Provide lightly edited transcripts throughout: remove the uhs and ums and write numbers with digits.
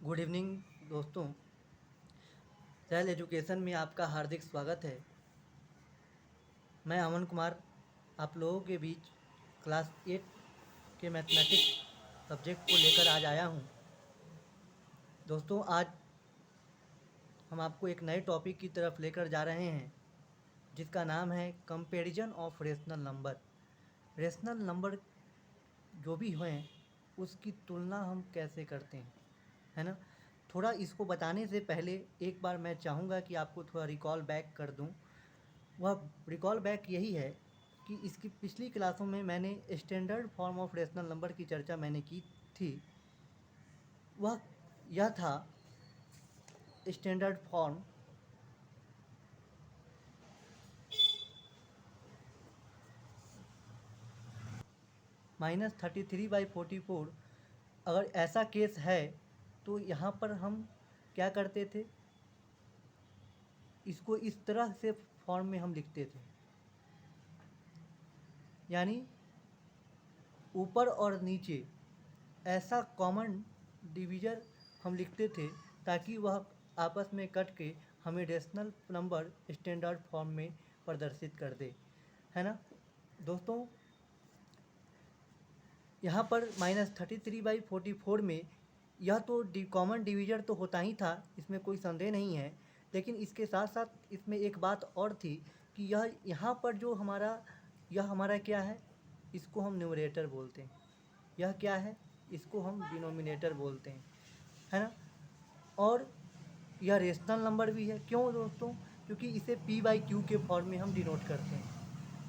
Good evening दोस्तों। Cell education में आपका हार्दिक स्वागत है। मैं अमन कुमार आप लोगों के बीच क्लास 8 के मैथमेटिक्स सब्जेक्ट को लेकर आज आया हूं। दोस्तों, आज हम आपको एक नए टॉपिक की तरफ लेकर जा रहे हैं जिसका नाम है comparison of rational number. Rational number जो भी हैं उसकी तुलना हम कैसे करते हैं, है ना। थोड़ा इसको बताने से पहले एक बार मैं चाहूँगा कि आपको थोड़ा रिकॉल बैक कर दूं। वह रिकॉल बैक यही है कि इसकी पिछली क्लासों में मैंने standard form of rational number की चर्चा मैंने की थी। वह यह था स्टैंडर्ड फॉर्म -33/44। अगर ऐसा केस है तो यहाँ पर हम क्या करते थे, इसको इस तरह से फॉर्म में हम लिखते थे, यानी ऊपर और नीचे ऐसा कॉमन डिवीज़र हम लिखते थे ताकि वह आपस में कट के हमें रेशनल नंबर स्टैंडर्ड फॉर्म में प्रदर्शित कर दे, है ना। दोस्तों, यहाँ पर -33/44 में यह तो कॉमन डिवीज़र तो होता ही था, इसमें कोई संदेह नहीं है। लेकिन इसके साथ साथ इसमें एक बात और थी कि यह यहाँ पर जो हमारा क्या है, इसको हम न्यूमरेटर बोलते हैं। यह क्या है, इसको हम डिनोमिनेटर बोलते हैं, है ना। और यह रेशनल नंबर भी है। क्यों दोस्तों? क्योंकि इसे p/q के फॉर्म में हम डिनोट करते हैं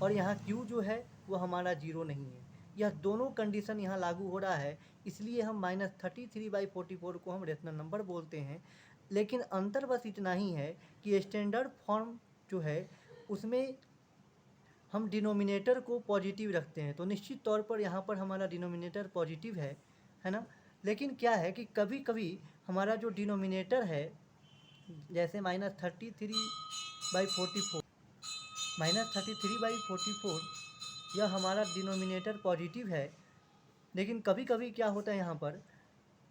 और यहाँ q जो है वो हमारा जीरो नहीं है। यह दोनों कंडीशन यहाँ लागू हो रहा है, इसलिए हम -33/44 को हम रेशनल नंबर बोलते हैं। लेकिन अंतर बस इतना ही है कि स्टैंडर्ड फॉर्म जो है उसमें हम डिनोमिनेटर को पॉजिटिव रखते हैं, तो निश्चित तौर पर यहाँ पर हमारा डिनोमिनेटर पॉजिटिव है ना। लेकिन क्या है कि कभी कभी हमारा जो डिनोमिनेटर है, जैसे -33/44 यह हमारा डिनोमिनेटर पॉजिटिव है। लेकिन कभी कभी क्या होता है यहाँ पर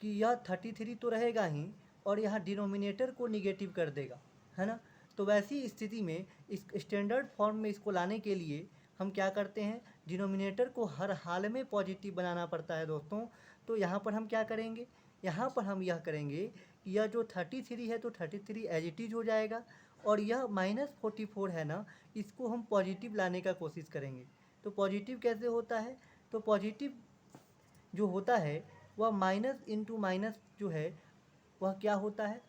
कि यह 33 तो रहेगा ही और यहाँ डिनोमिनेटर को निगेटिव कर देगा, है ना। तो वैसी स्थिति में इस स्टैंडर्ड फॉर्म में इसको लाने के लिए हम क्या करते हैं, डिनोमिनेटर को हर हाल में पॉजिटिव बनाना पड़ता है दोस्तों। तो यहाँ पर हम क्या करेंगे, यहाँ पर हम यह करेंगे कि यह जो 33 है तो 33 एज इट इज हो जाएगा, और यह -44 है ना, इसको हम पॉजिटिव लाने का कोशिश करेंगे। तो पॉजिटिव कैसे होता है, तो पॉजिटिव जो होता है वह माइनस इंटू माइनस जो है वह क्या होता है,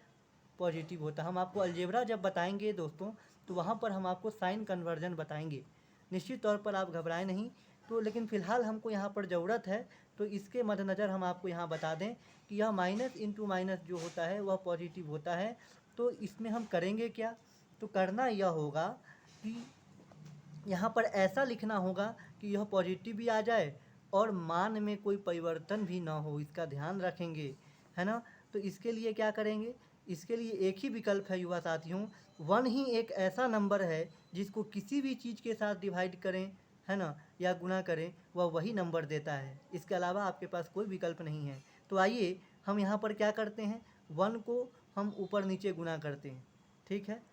पॉजिटिव होता है। हम आपको अलजेब्रा जब बताएंगे दोस्तों तो वहाँ पर हम आपको साइन कन्वर्जन बताएंगे, निश्चित तौर पर आप घबराएं नहीं। तो लेकिन फ़िलहाल हमको यहाँ पर ज़रूरत है, तो इसके मद्देनज़र हम आपको यहाँ बता दें कि यह माइनस इंटू माइनस जो होता है वह पॉजिटिव होता है। तो इसमें हम करेंगे क्या, तो करना यह होगा कि यहाँ पर ऐसा लिखना होगा कि यह पॉजिटिव भी आ जाए और मान में कोई परिवर्तन भी ना हो, इसका ध्यान रखेंगे, है ना। तो इसके लिए क्या करेंगे, इसके लिए एक ही विकल्प है युवा साथियों। 1 ही एक ऐसा नंबर है जिसको किसी भी चीज़ के साथ डिवाइड करें, है ना, या गुना करें, वह वही नंबर देता है। इसके अलावा आपके पास कोई विकल्प नहीं है। तो आइए हम यहाँ पर क्या करते हैं, 1 को हम ऊपर नीचे गुना करते हैं, ठीक है।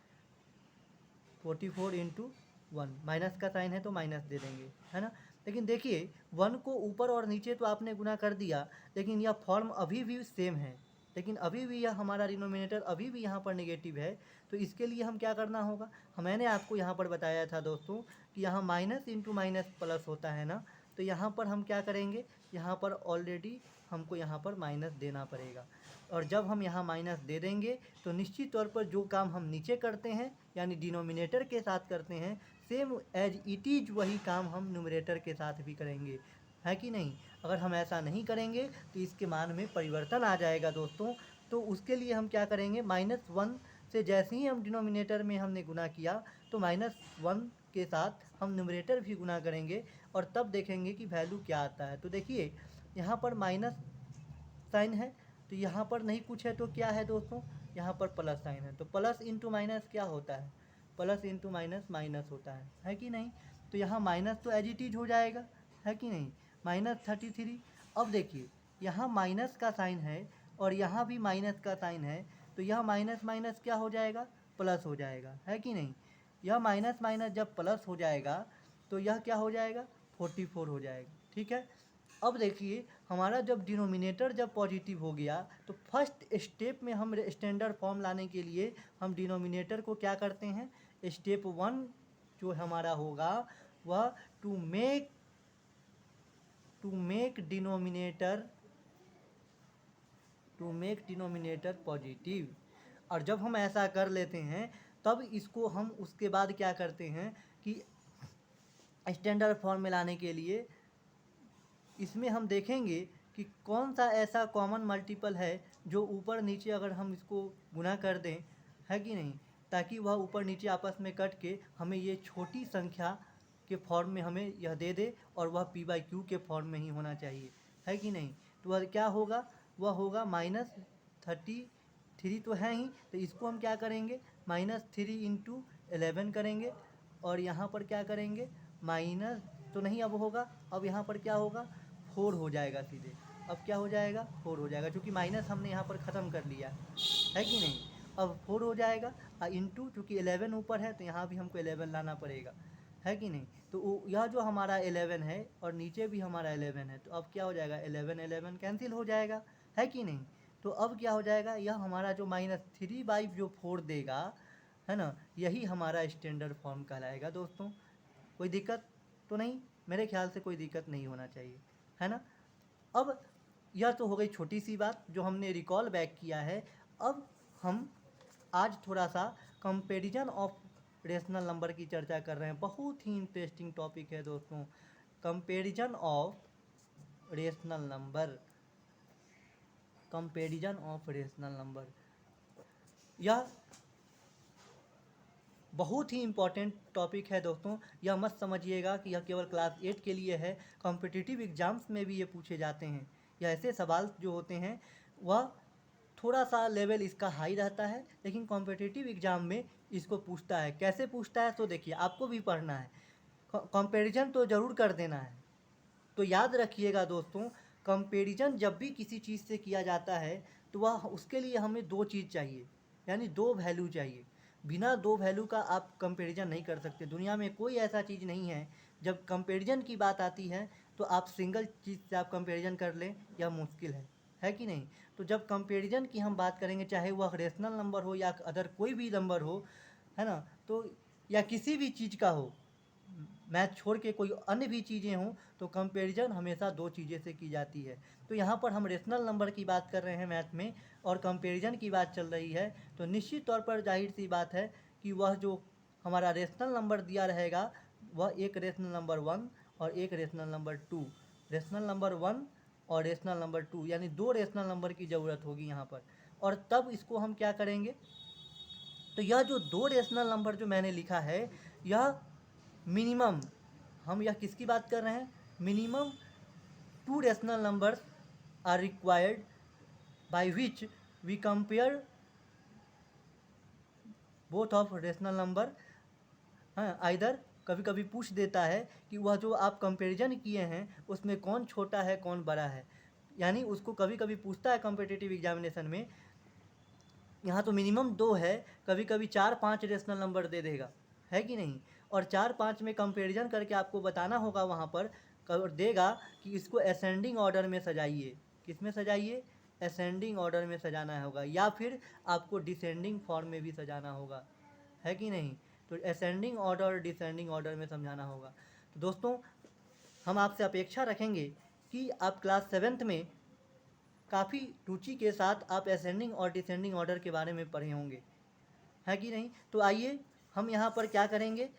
44 इंटू 1, माइनस का साइन है तो माइनस दे देंगे, है ना। लेकिन देखिए 1 को ऊपर और नीचे तो आपने गुना कर दिया, लेकिन यह फॉर्म अभी भी सेम है, लेकिन अभी भी यह हमारा डिनोमिनेटर अभी भी यहाँ पर नेगेटिव है। तो इसके लिए हम क्या करना होगा, मैंने आपको यहाँ पर बताया था दोस्तों कि यहाँ माइनस इंटू माइनस प्लस होता है ना। तो यहाँ पर हम क्या करेंगे, यहाँ पर ऑलरेडी हमको यहाँ पर माइनस देना पड़ेगा, और जब हम यहाँ माइनस दे देंगे तो निश्चित तौर पर जो काम हम नीचे करते हैं यानी डिनोमिनेटर के साथ करते हैं, सेम एज इट इज़ वही काम हम न्यूमरेटर के साथ भी करेंगे, है कि नहीं। अगर हम ऐसा नहीं करेंगे तो इसके मान में परिवर्तन आ जाएगा दोस्तों। तो उसके लिए हम क्या करेंगे, -1 से जैसे ही हम डिनोमिनेटर में हमने गुना किया तो -1 के साथ हम न्यूमरेटर भी गुना करेंगे और तब देखेंगे कि वैल्यू क्या आता है। तो देखिए यहाँ पर माइनस साइन है, तो यहाँ पर नहीं कुछ है तो क्या है दोस्तों, यहाँ पर प्लस साइन है। तो प्लस इंटू माइनस क्या होता है, प्लस इंटू माइनस माइनस होता है कि नहीं। तो यहाँ माइनस तो एज इट इज हो जाएगा, है कि नहीं, -33। अब देखिए यहाँ माइनस का साइन है और यहाँ भी माइनस का साइन है, तो यह माइनस माइनस क्या हो जाएगा, प्लस हो जाएगा, है कि नहीं। यह माइनस माइनस जब प्लस हो जाएगा तो यह क्या हो जाएगा, 44 हो जाएगा, ठीक है। अब देखिए हमारा जब डिनोमिनेटर जब पॉजिटिव हो गया तो फर्स्ट स्टेप में हम स्टैंडर्ड फॉर्म लाने के लिए हम डिनोमिनेटर को क्या करते हैं, स्टेप 1 जो हमारा होगा वह टू मेक डिनोमिनेटर पॉजिटिव। और जब हम ऐसा कर लेते हैं तब इसको हम उसके बाद क्या करते हैं कि स्टैंडर्ड फॉर्म में लाने के लिए इसमें हम देखेंगे कि कौन सा ऐसा कॉमन मल्टीपल है जो ऊपर नीचे अगर हम इसको गुना कर दें, है कि नहीं, ताकि वह ऊपर नीचे आपस में कट के हमें ये छोटी संख्या के फॉर्म में हमें यह दे दे और वह p/q के फॉर्म में ही होना चाहिए, है कि नहीं। तो वह क्या होगा, वह होगा -33 तो है ही, तो इसको हम क्या करेंगे -3 × 11 करेंगे और यहाँ पर क्या करेंगे माइनस तो नहीं अब होगा, अब यहाँ पर क्या होगा 4 हो जाएगा सीधे। अब क्या हो जाएगा 4 हो जाएगा, क्योंकि माइनस हमने यहाँ पर ख़त्म कर लिया है कि नहीं। अब 4 हो जाएगा इंटू, चूँकि 11 ऊपर है तो यहाँ भी हमको 11 लाना पड़ेगा, है कि नहीं। तो यह जो हमारा 11 है और नीचे भी हमारा 11 है, तो अब क्या हो जाएगा 11 कैंसिल हो जाएगा, है कि नहीं। तो अब क्या हो जाएगा, यह हमारा जो -3/4 जो 4 देगा, है ना, यही हमारा स्टैंडर्ड फॉर्म कहलाएगा दोस्तों। कोई दिक्कत तो नहीं, मेरे ख्याल से कोई दिक्कत नहीं होना चाहिए, है ना। अब यह तो हो गई छोटी सी बात जो हमने रिकॉल बैक किया है। अब हम आज थोड़ा सा कंपैरिजन ऑफ रेशनल नंबर की चर्चा कर रहे हैं। बहुत ही इंटरेस्टिंग टॉपिक है दोस्तों, कंपैरिजन ऑफ रेशनल नंबर। यह बहुत ही इम्पॉर्टेंट टॉपिक है दोस्तों। यह मत समझिएगा कि यह केवल क्लास 8 के लिए है, कॉम्पिटिटिव एग्जाम्स में भी ये पूछे जाते हैं। यह ऐसे सवाल जो होते हैं वह थोड़ा सा लेवल इसका हाई रहता है, लेकिन कॉम्पिटिटिव एग्ज़ाम में इसको पूछता है। कैसे पूछता है तो देखिए, आपको भी पढ़ना है, कंपैरिजन तो ज़रूर कर देना है। तो याद रखिएगा दोस्तों, कंपैरिजन जब भी किसी चीज़ से किया जाता है तो वह उसके लिए हमें 2 चीज़ चाहिए, यानी 2 वैल्यू चाहिए। बिना 2 वैल्यू का आप कंपैरिजन नहीं कर सकते। दुनिया में कोई ऐसा चीज़ नहीं है, जब कंपैरिजन की बात आती है तो आप सिंगल चीज़ से आप कंपैरिजन कर लें, यह मुश्किल है कि नहीं। तो जब कंपैरिजन की हम बात करेंगे, चाहे वह रेशनल नंबर हो या अदर कोई भी नंबर हो, है ना, तो या किसी भी चीज़ का हो, मैथ छोड़ के कोई अन्य भी चीज़ें हों, तो कंपैरिजन हमेशा 2 चीज़ें से की जाती है। तो यहाँ पर हम रेशनल नंबर की बात कर रहे हैं मैथ में और कंपैरिजन की बात चल रही है, तो निश्चित तौर पर जाहिर सी बात है कि वह जो हमारा रेशनल नंबर दिया रहेगा वह एक रेशनल नंबर 1 और एक रेशनल नंबर 2, रेशनल नंबर 1 और रेशनल नंबर 2, यानी 2 रेशनल नंबर की ज़रूरत होगी यहाँ पर। और तब इसको हम क्या करेंगे, तो यह जो 2 रेशनल नंबर जो मैंने लिखा है, यह मिनिमम, हम यह किसकी बात कर रहे हैं, minimum 2 rational numbers are required by which we compare both of rational number. हाँ, आइदर कभी कभी पूछ देता है कि वह जो आप कंपैरिजन किए हैं उसमें कौन छोटा है कौन बड़ा है, यानी उसको कभी कभी पूछता है कॉम्पिटिटिव एग्जामिनेशन में। यहाँ तो मिनिमम 2 है, कभी कभी 4-5 रेशनल नंबर दे देगा, है कि नहीं। और 4-5 में कंपैरिजन करके आपको बताना होगा वहाँ पर देगा कि इसको असेंडिंग ऑर्डर में सजाइए। किस में सजाइए, असेंडिंग ऑर्डर में सजाना होगा, या फिर आपको डिसेंडिंग फॉर्म में भी सजाना होगा, है कि नहीं। तो असेंडिंग ऑर्डर डिसेंडिंग ऑर्डर में समझाना होगा। तो दोस्तों हम आपसे अपेक्षा रखेंगे कि आप क्लास 7th में काफ़ी रुचि के साथ आप असेंडिंग और डिसेंडिंग ऑर्डर के बारे में पढ़े होंगे, है कि नहीं। तो आइए हम यहाँ पर क्या करेंगे,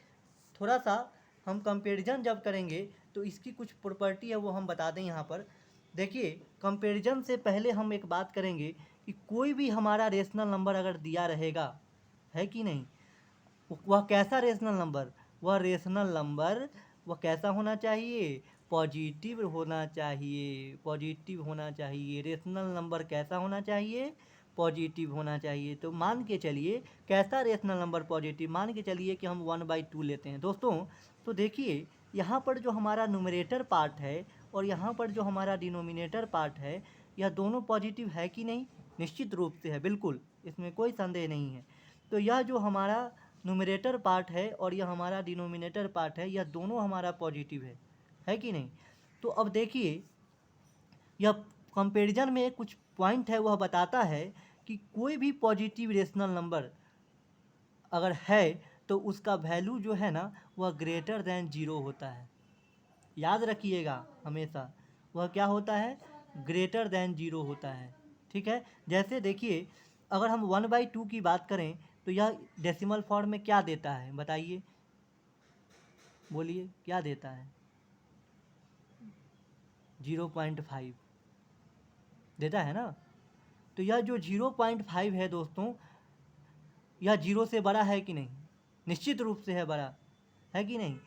थोड़ा सा हम कंपैरिजन जब करेंगे तो इसकी कुछ प्रॉपर्टी है वो हम बता दें यहाँ पर। देखिए, कंपैरिजन से पहले हम एक बात करेंगे कि कोई भी हमारा रेशनल नंबर अगर दिया रहेगा, है कि नहीं, वह कैसा रेशनल नंबर, वह रेशनल नंबर वह कैसा होना चाहिए, पॉजिटिव होना चाहिए, पॉजिटिव होना चाहिए। रेशनल नंबर कैसा होना चाहिए, पॉजिटिव होना चाहिए। तो मान के चलिए कैसा रेशनल नंबर पॉजिटिव, मान के चलिए कि हम 1/2 लेते हैं दोस्तों। तो देखिए यहाँ पर जो हमारा न्यूमरेटर पार्ट है और यहाँ पर जो हमारा डिनोमिनेटर पार्ट है, यह दोनों पॉजिटिव है कि नहीं, निश्चित रूप से है, बिल्कुल, इसमें कोई संदेह नहीं है। तो यह जो हमारा न्यूमरेटर पार्ट है और यह हमारा डिनोमिनेटर पार्ट है, यह दोनों हमारा पॉजिटिव है कि नहीं। तो अब देखिए, यह कंपैरिजन में कुछ पॉइंट है, वह बताता है कि कोई भी पॉजिटिव रेशनल नंबर अगर है तो उसका वैल्यू जो है ना वह ग्रेटर देन ज़ीरो होता है। याद रखिएगा हमेशा, वह क्या होता है, ग्रेटर देन ज़ीरो होता है। ठीक है, जैसे देखिए, अगर हम 1/2 की बात करें तो यह डेसिमल फॉर्म में क्या देता है, बताइए, बोलिए क्या देता है, 0.5 देता है ना। तो यह जो 0.5 है दोस्तों, यह जीरो से बड़ा है कि नहीं, निश्चित रूप से है बड़ा, है कि नहीं।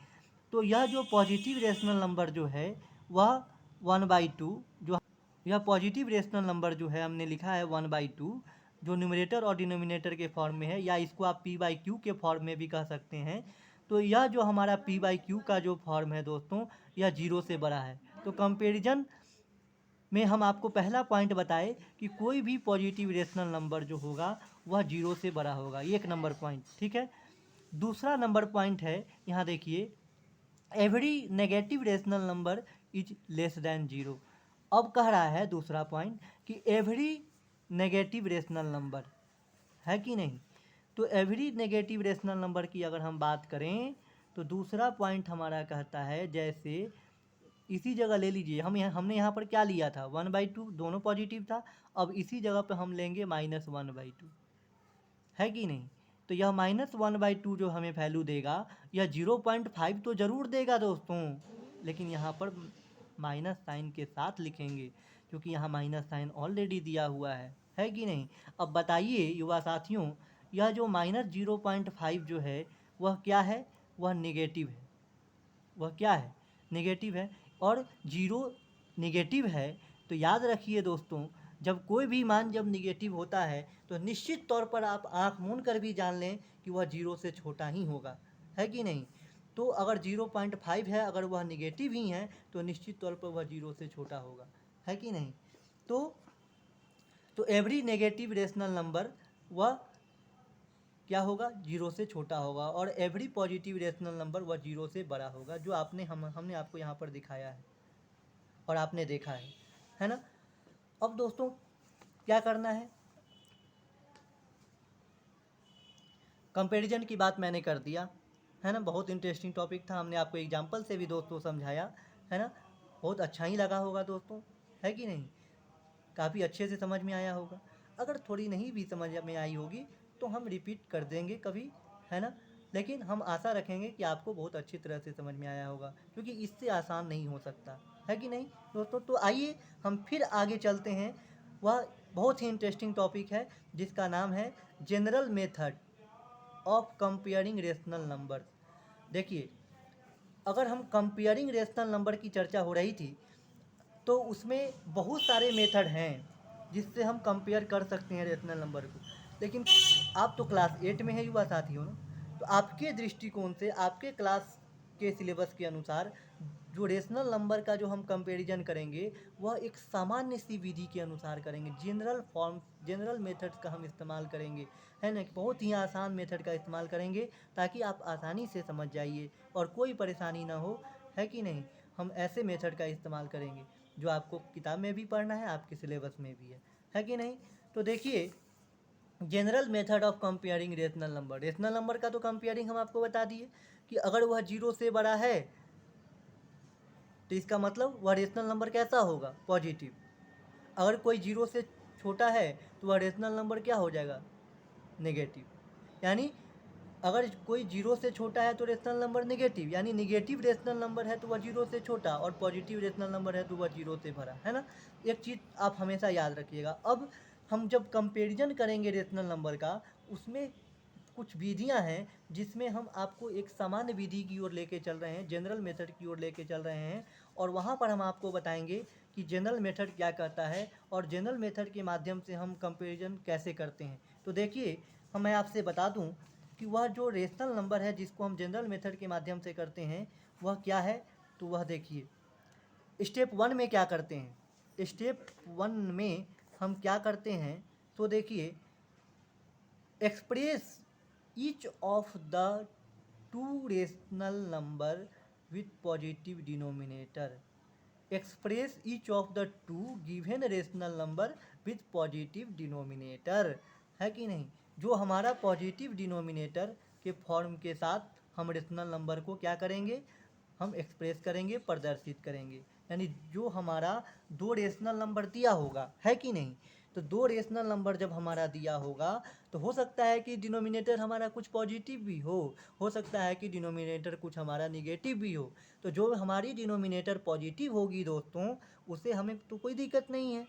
तो यह जो पॉजिटिव रेशनल नंबर जो है वह 1/2, जो यह पॉजिटिव रेशनल नंबर जो है हमने लिखा है 1/2, जो न्यूमरेटर और डिनोमिनेटर के फॉर्म में है, या इसको आप p/q के फॉर्म में भी कह सकते हैं। तो यह जो हमारा p/q का जो फॉर्म है दोस्तों, यह जीरो से बड़ा है। तो कंपेरिजन में हम आपको पहला पॉइंट बताए कि कोई भी पॉजिटिव रेशनल नंबर जो होगा वह जीरो से बड़ा होगा, एक नंबर पॉइंट। ठीक है, दूसरा नंबर पॉइंट है, यहाँ देखिए, every negative rational number is less than zero. अब कह रहा है दूसरा पॉइंट कि एवरी नेगेटिव रेशनल नंबर, है कि नहीं। तो एवरी नेगेटिव रेशनल नंबर की अगर हम बात करें तो दूसरा पॉइंट हमारा कहता है, जैसे इसी जगह ले लीजिए, हमने यहाँ पर क्या लिया था, 1/2, दोनों पॉजिटिव था। अब इसी जगह पर हम लेंगे -1/2, है कि नहीं। तो यह -1/2 जो हमें वैल्यू देगा, यह 0.5 तो ज़रूर देगा दोस्तों, लेकिन यहाँ पर माइनस साइन के साथ लिखेंगे, क्योंकि यहाँ माइनस साइन ऑलरेडी दिया हुआ है कि नहीं। अब बताइए युवा साथियों, यह जो -0.5 जो है वह क्या है, वह नेगेटिव है, वह क्या है, नेगेटिव है। और जीरो नेगेटिव है, तो याद रखिए दोस्तों, जब कोई भी मान जब निगेटिव होता है तो निश्चित तौर पर आप आँख मूंद कर भी जान लें कि वह जीरो से छोटा ही होगा, है कि नहीं। तो अगर 0.5 है, अगर वह निगेटिव ही है तो निश्चित तौर पर वह जीरो से छोटा होगा, है कि नहीं। तो एवरी नेगेटिव रेशनल नंबर वह क्या होगा, जीरो से छोटा होगा, और एवरी पॉजिटिव रेशनल नंबर वह जीरो से बड़ा होगा, जो हमने आपको यहाँ पर दिखाया है और आपने देखा है ना। अब दोस्तों क्या करना कंपैरिजन की बात मैंने कर दिया, है ना। बहुत इंटरेस्टिंग टॉपिक था, हमने आपको एग्जाम्पल से भी दोस्तों समझाया, है ना। बहुत अच्छा ही लगा होगा दोस्तों, है कि नहीं, काफ़ी अच्छे से समझ में आया होगा। अगर थोड़ी नहीं भी समझ में आई होगी तो हम रिपीट कर देंगे कभी, है ना। लेकिन हम आशा रखेंगे कि आपको बहुत अच्छी तरह से समझ में आया होगा, क्योंकि इससे आसान नहीं हो सकता, है कि नहीं दोस्तों। तो आइए हम फिर आगे चलते हैं, वह बहुत ही इंटरेस्टिंग टॉपिक है जिसका नाम है general method of comparing rational number. देखिए, अगर हम कंपेयरिंग रेशनल नंबर की चर्चा हो रही थी तो उसमें बहुत सारे मेथड हैं जिससे हम कंपेयर कर सकते हैं रेशनल नंबर को। लेकिन आप तो क्लास 8 में है युवा साथी हो ना, तो आपके दृष्टिकोण से, आपके क्लास के सिलेबस के अनुसार जो रेशनल नंबर का जो हम कंपैरिजन करेंगे वह एक सामान्य सी विधि के अनुसार करेंगे, जनरल मेथड्स का हम इस्तेमाल करेंगे, है ना। बहुत ही आसान मेथड का इस्तेमाल करेंगे ताकि आप आसानी से समझ जाइए और कोई परेशानी ना हो, है कि नहीं। हम ऐसे मेथड का इस्तेमाल करेंगे जो आपको किताब में भी पढ़ना है, आपके सिलेबस में भी है कि नहीं। तो देखिए, general method of comparing rational number का तो कंपेयरिंग हम आपको बता दिए कि अगर वह जीरो से बड़ा है तो इसका मतलब वह रेशनल नंबर कैसा होगा, पॉजिटिव। अगर कोई जीरो से छोटा है तो वह रेशनल नंबर क्या हो जाएगा, नेगेटिव। यानी अगर कोई जीरो से छोटा है तो रेशनल नंबर नेगेटिव, यानी नेगेटिव रेशनल नंबर है तो वह जीरो से छोटा, और पॉजिटिव रेशनल नंबर है तो वह जीरो से भरा, है ना। एक चीज़ आप हमेशा याद रखिएगा। अब हम जब कंपेरिजन करेंगे रेशनल नंबर का, उसमें कुछ विधियां हैं जिसमें हम आपको एक सामान्य विधि की ओर लेके चल रहे हैं, जनरल मेथड की ओर लेके चल रहे हैं, और वहाँ पर हम आपको बताएंगे कि जनरल मेथड क्या कहता है और जनरल मेथड के माध्यम से हम कंपेरिजन कैसे करते हैं। तो देखिए, मैं आपसे बता दूं कि वह जो रेशनल नंबर है जिसको हम जनरल मेथड के माध्यम से करते हैं वह क्या है। तो वह देखिए, स्टेप 1 में क्या करते हैं, स्टेप 1 में हम क्या करते हैं तो देखिए, express each of the two rational number with positive denominator. Express each of the two given rational number with positive denominator, है कि नहीं। जो हमारा पॉजिटिव डिनोमिनेटर के फॉर्म के साथ हम रेशनल नंबर को क्या करेंगे, हम एक्सप्रेस करेंगे, प्रदर्शित करेंगे। यानी जो हमारा दो रेशनल नंबर दिया होगा, है कि नहीं, तो दो रेशनल नंबर जब हमारा दिया होगा तो हो सकता है कि डिनोमिनेटर हमारा कुछ पॉजिटिव भी हो सकता है कि डिनोमिनेटर कुछ हमारा निगेटिव भी हो। तो जो हमारी डिनोमिनेटर पॉजिटिव होगी दोस्तों, उससे हमें तो कोई दिक्कत नहीं है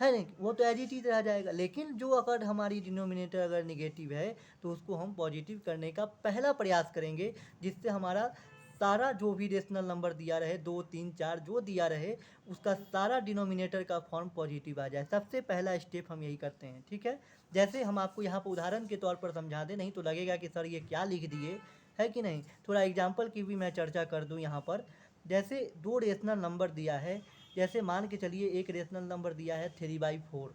नहीं, वो तो एज इट इज रह जाएगा। लेकिन जो अगर हमारी डिनोमिनेटर अगर निगेटिव है तो उसको हम पॉजिटिव करने का पहला प्रयास करेंगे, जिससे हमारा सारा जो भी रेशनल नंबर दिया रहे, 2 3 4 जो दिया रहे, उसका सारा डिनोमिनेटर का फॉर्म पॉजिटिव आ जाए। सबसे पहला स्टेप हम यही करते हैं, ठीक है। जैसे हम आपको यहाँ पर उदाहरण के तौर पर समझा दें, नहीं तो लगेगा कि सर ये क्या लिख दिए, है कि नहीं। थोड़ा एग्जाम्पल की भी मैं चर्चा कर दूँ यहाँ पर। जैसे दो रेशनल नंबर दिया है, जैसे मान के चलिए एक रेशनल नंबर दिया है 3/4,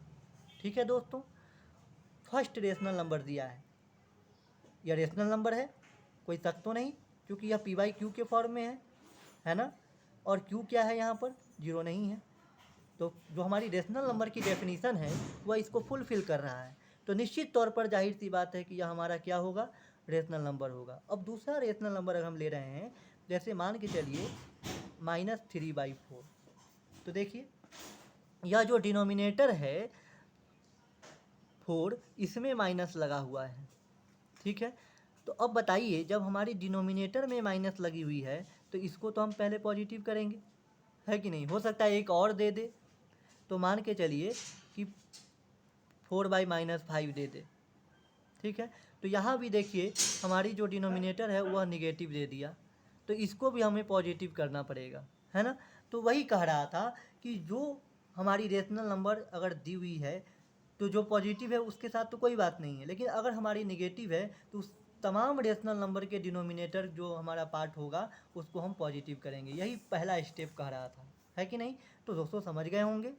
ठीक है दोस्तों। फर्स्ट रेशनल नंबर दिया है, यह रेशनल नंबर है, कोई शक तो नहीं, क्योंकि यह p/q के फॉर्म में है ना। और q क्या है यहाँ पर, 0 नहीं है। तो जो हमारी रेशनल नंबर की डेफिनीशन है वह इसको फुलफिल कर रहा है। तो निश्चित तौर पर जाहिर सी बात है कि यह हमारा क्या होगा, रेशनल नंबर होगा। अब दूसरा रेशनल नंबर अगर हम ले रहे हैं, जैसे मान के चलिए -3/4, तो देखिए यह जो डिनोमिनेटर है 4, इसमें माइनस लगा हुआ है, ठीक है। तो अब बताइए, जब हमारी डिनोमिनेटर में माइनस लगी हुई है तो इसको तो हम पहले पॉजिटिव करेंगे, है कि नहीं। हो सकता है एक और दे दे, तो मान के चलिए कि 4/-5 दे दे, ठीक है। तो यहाँ भी देखिए हमारी जो डिनोमिनेटर है वह निगेटिव दे दिया, तो इसको भी हमें पॉजिटिव करना पड़ेगा, है ना। तो वही कह रहा था कि जो हमारी रेशनल नंबर अगर दी हुई है तो जो पॉजिटिव है उसके साथ तो कोई बात नहीं है, लेकिन अगर हमारी निगेटिव है तो उस तमाम रेशनल नंबर के डिनोमिनेटर जो हमारा पार्ट होगा उसको हम पॉजिटिव करेंगे। यही पहला स्टेप कह रहा था, है कि नहीं। तो दोस्तों समझ गए होंगे,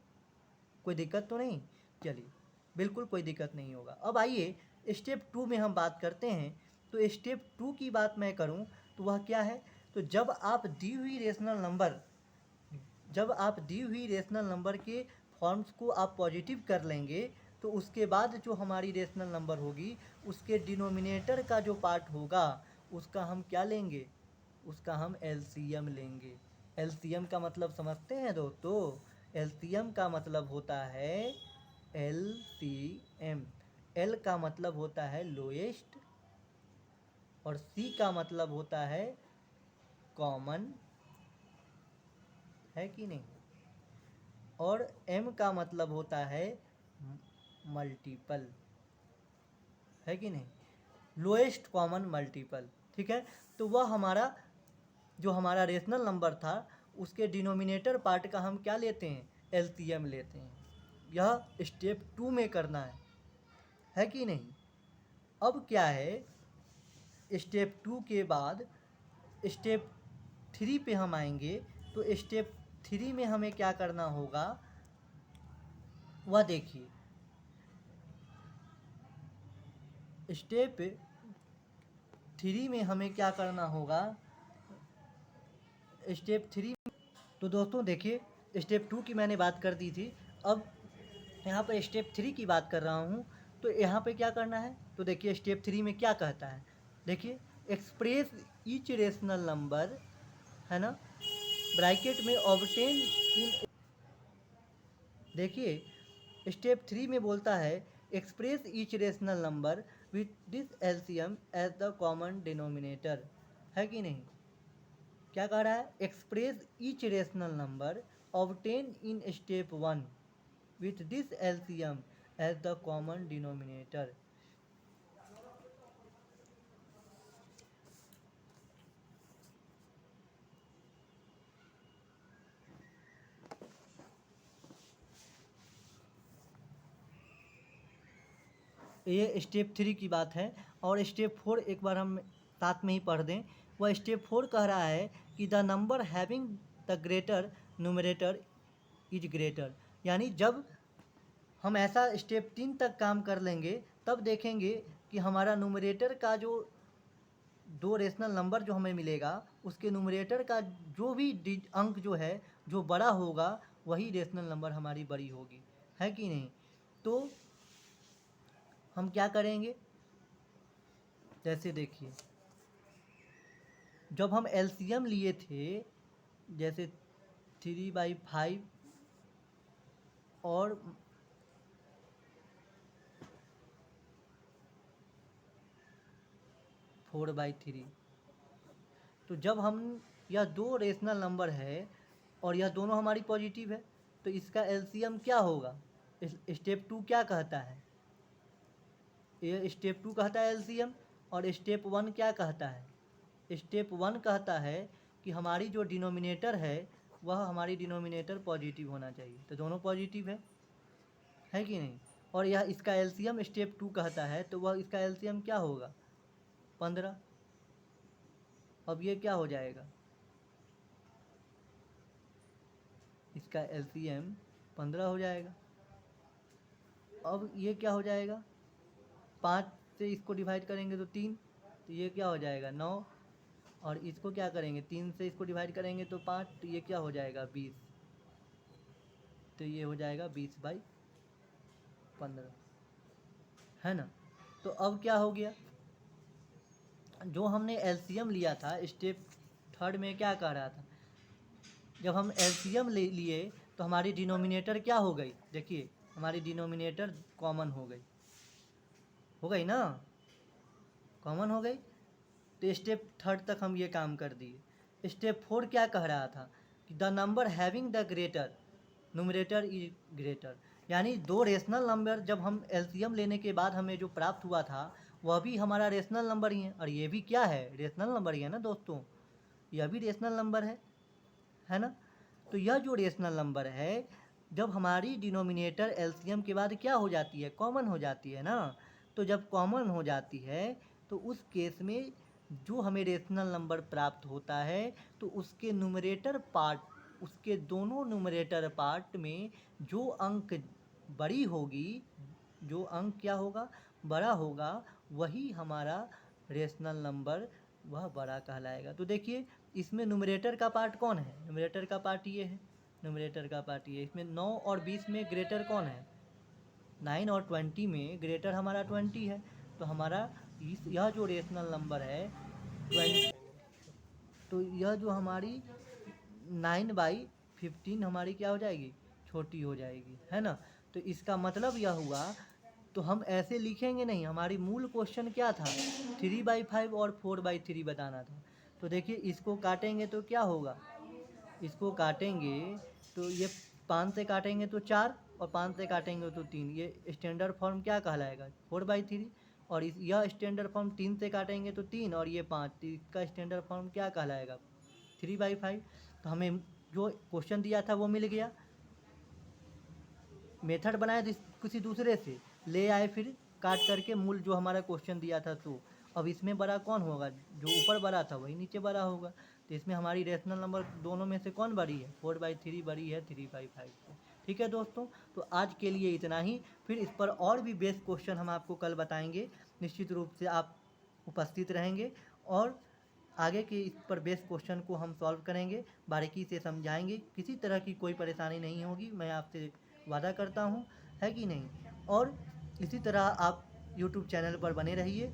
कोई दिक्कत तो नहीं। चलिए, बिल्कुल कोई दिक्कत नहीं होगा। अब आइए स्टेप 2 में हम बात करते हैं। तो स्टेप 2 की बात मैं करूं तो वह क्या है, तो जब आप दी हुई रेशनल नंबर के फॉर्म्स को आप पॉजिटिव कर लेंगे, तो उसके बाद जो हमारी रेशनल नंबर होगी उसके डिनोमिनेटर का जो पार्ट होगा उसका हम क्या लेंगे, उसका हम एलसीएम लेंगे। एलसीएम का मतलब समझते हैं दोस्तों, एलसीएम का मतलब होता है एलसीएम। एल का मतलब होता है लोएस्ट, और सी का मतलब होता है कॉमन, है कि नहीं, और एम का मतलब होता है मल्टीपल, है कि नहीं, लोएस्ट कॉमन मल्टीपल, ठीक है। तो वह हमारा जो हमारा रेशनल नंबर था उसके डिनोमिनेटर पार्ट का हम क्या लेते हैं, एलसीएम लेते हैं। यह स्टेप 2 में करना है कि नहीं। अब क्या है, स्टेप 2 के बाद स्टेप 3 पे हम आएंगे। तो स्टेप 3 में हमें क्या करना होगा वह देखिए। स्टेप 3 में हमें क्या करना होगा, स्टेप 3। तो दोस्तों देखिए, स्टेप 2 की मैंने बात कर दी थी, अब यहाँ पर स्टेप 3 की बात कर रहा हूँ। तो यहाँ पे क्या करना है, तो देखिए स्टेप 3 में क्या कहता है, देखिए एक्सप्रेस ईच रेशनल नंबर, है ना, ब्रैकेट में ऑब्टेन इन। देखिए स्टेप 3 में बोलता है express each rational number with this LCM as the common denominator, है कि नहीं। क्या कह रहा है, express each rational number obtained in step 1 with this LCM as the common denominator। ये स्टेप 3 की बात है। और स्टेप 4 एक बार हम साथ में ही पढ़ दें। वह स्टेप 4 कह रहा है कि the number having the greater numerator is greater, यानी जब हम ऐसा स्टेप 3 तक काम कर लेंगे, तब देखेंगे कि हमारा न्यूमरेटर का जो 2 रेशनल नंबर जो हमें मिलेगा, उसके न्यूमरेटर का जो भी अंक जो है जो बड़ा होगा, वही रेशनल नंबर हमारी बड़ी होगी, है कि नहीं। तो हम क्या करेंगे, जैसे देखिए जब हम एलसीएम लिए थे, जैसे 3/5 और 4/3, तो जब हम यह 2 रेशनल नंबर है और यह दोनों हमारी पॉजिटिव है, तो इसका एलसीएम क्या होगा। स्टेप 2 क्या कहता है, ये स्टेप 2 कहता है एलसीएम, और स्टेप 1 क्या कहता है। स्टेप 1 कहता है कि हमारी जो डिनोमिनेटर है वह हमारी डिनोमिनेटर पॉजिटिव होना चाहिए, तो दोनों पॉजिटिव है कि नहीं। और यह इसका एलसीएम स्टेप 2 कहता है, तो वह इसका एलसीएम क्या होगा, 15। अब ये क्या हो जाएगा, इसका एलसीएम 15 हो जाएगा। अब ये क्या हो जाएगा, 5 से इसको डिवाइड करेंगे तो 3, तो ये क्या हो जाएगा 9, और इसको क्या करेंगे 3 से इसको डिवाइड करेंगे तो 5, तो ये क्या हो जाएगा 20, तो ये हो जाएगा 20/15, है ना। तो अब क्या हो गया, जो हमने एलसीएम लिया था स्टेप 3 में क्या कह रहा था, जब हम एलसीएम ले लिए तो हमारी डिनोमिनेटर क्या हो गई, देखिए हमारी डिनोमिनेटर कॉमन हो गई ना, कॉमन हो गई। तो स्टेप 3 तक हम ये काम कर दिए। स्टेप 4 क्या कह रहा था कि the number having the greater numerator is greater, यानी 2 रेशनल नंबर जब हम एलसीएम लेने के बाद हमें जो प्राप्त हुआ था वह भी हमारा रेशनल नंबर ही है, और ये भी क्या है, रेशनल नंबर ही है ना दोस्तों, यह भी रेशनल नंबर है ना। तो यह जो रेशनल नंबर है, जब हमारी डिनोमिनेटर एलसीएम के बाद क्या हो जाती है, कॉमन हो जाती है ना। तो जब कॉमन हो जाती है तो उस केस में जो हमें रेशनल नंबर प्राप्त होता है, तो उसके न्यूमरेटर पार्ट, उसके दोनों न्यूमरेटर पार्ट में जो अंक बड़ी होगी, जो अंक क्या होगा, बड़ा होगा, वही हमारा रेशनल नंबर वह बड़ा कहलाएगा। तो देखिए इसमें न्यूमरेटर का पार्ट कौन है, न्यूमरेटर का पार्ट ये है, न्यूमरेटर का पार्ट ये, इसमें 9 और 20 में ग्रेटर कौन है, 9 और 20 में ग्रेटर हमारा 20 है। तो हमारा यह जो रेशनल नंबर है 20, तो यह जो हमारी 9/15 हमारी क्या हो जाएगी, छोटी हो जाएगी, है ना। तो इसका मतलब यह हुआ, तो हम ऐसे लिखेंगे नहीं, हमारी मूल क्वेश्चन क्या था, 3/5 और 4/3 बताना था। तो देखिए इसको काटेंगे तो क्या होगा, इसको काटेंगे तो ये 5 से काटेंगे तो 4, और 5 से काटेंगे तो 3, ये स्टैंडर्ड फॉर्म क्या कहलाएगा, 4/3। और यह स्टैंडर्ड फॉर्म 3 से काटेंगे तो 3, और ये 5, तो इसका स्टैंडर्ड फॉर्म क्या कहलाएगा, 3/5। तो हमें जो क्वेश्चन दिया था वो मिल गया, मेथड बनाए किसी दूसरे से ले आए, फिर काट करके मूल जो हमारा क्वेश्चन दिया था। तो अब इसमें बड़ा कौन होगा, जो ऊपर बड़ा था वही नीचे बड़ा होगा। तो इसमें हमारी रेशनल नंबर दोनों में से कौन बड़ी है, 4/3 बड़ी है 3/5 से। ठीक है दोस्तों, तो आज के लिए इतना ही, फिर इस पर और भी बेस्ट क्वेश्चन हम आपको कल बताएंगे। निश्चित रूप से आप उपस्थित रहेंगे और आगे के इस पर बेस्ट क्वेश्चन को हम सॉल्व करेंगे, बारीकी से समझाएंगे, किसी तरह की कोई परेशानी नहीं होगी, मैं आपसे वादा करता हूँ, है कि नहीं। और इसी तरह आप यूट्यूब चैनल पर बने रहिए,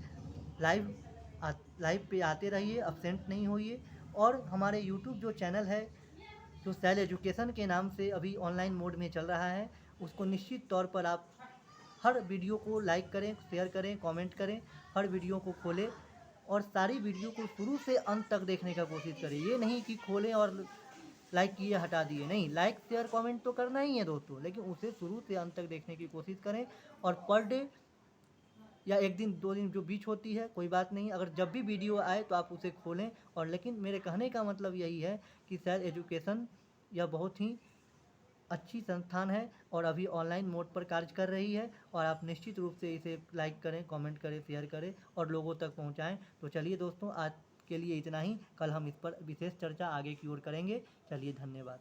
लाइव पे आते रहिए, अब्सेंट नहीं होइए। और हमारे यूट्यूब जो चैनल है, जो सेल एजुकेशन के नाम से अभी ऑनलाइन मोड में चल रहा है, उसको निश्चित तौर पर आप हर वीडियो को लाइक करें, शेयर करें, कमेंट करें, हर वीडियो को खोलें और सारी वीडियो को शुरू से अंत तक देखने का कोशिश करें। ये नहीं कि खोलें और लाइक किए हटा दिए, नहीं, लाइक शेयर कमेंट तो करना ही है दोस्तों, लेकिन उसे शुरू से अंत तक देखने की कोशिश करें। और पर डे या एक दिन 2 दिन जो बीच होती है कोई बात नहीं, अगर जब भी वीडियो आए तो आप उसे खोलें। और लेकिन मेरे कहने का मतलब यही है कि सेल एजुकेशन यह बहुत ही अच्छी संस्थान है और अभी ऑनलाइन मोड पर कार्य कर रही है, और आप निश्चित रूप से इसे लाइक करें, कमेंट करें, शेयर करें और लोगों तक पहुंचाएं। तो चलिए दोस्तों, आज के लिए इतना ही, कल हम इस पर विशेष चर्चा आगे की ओर करेंगे। चलिए, धन्यवाद।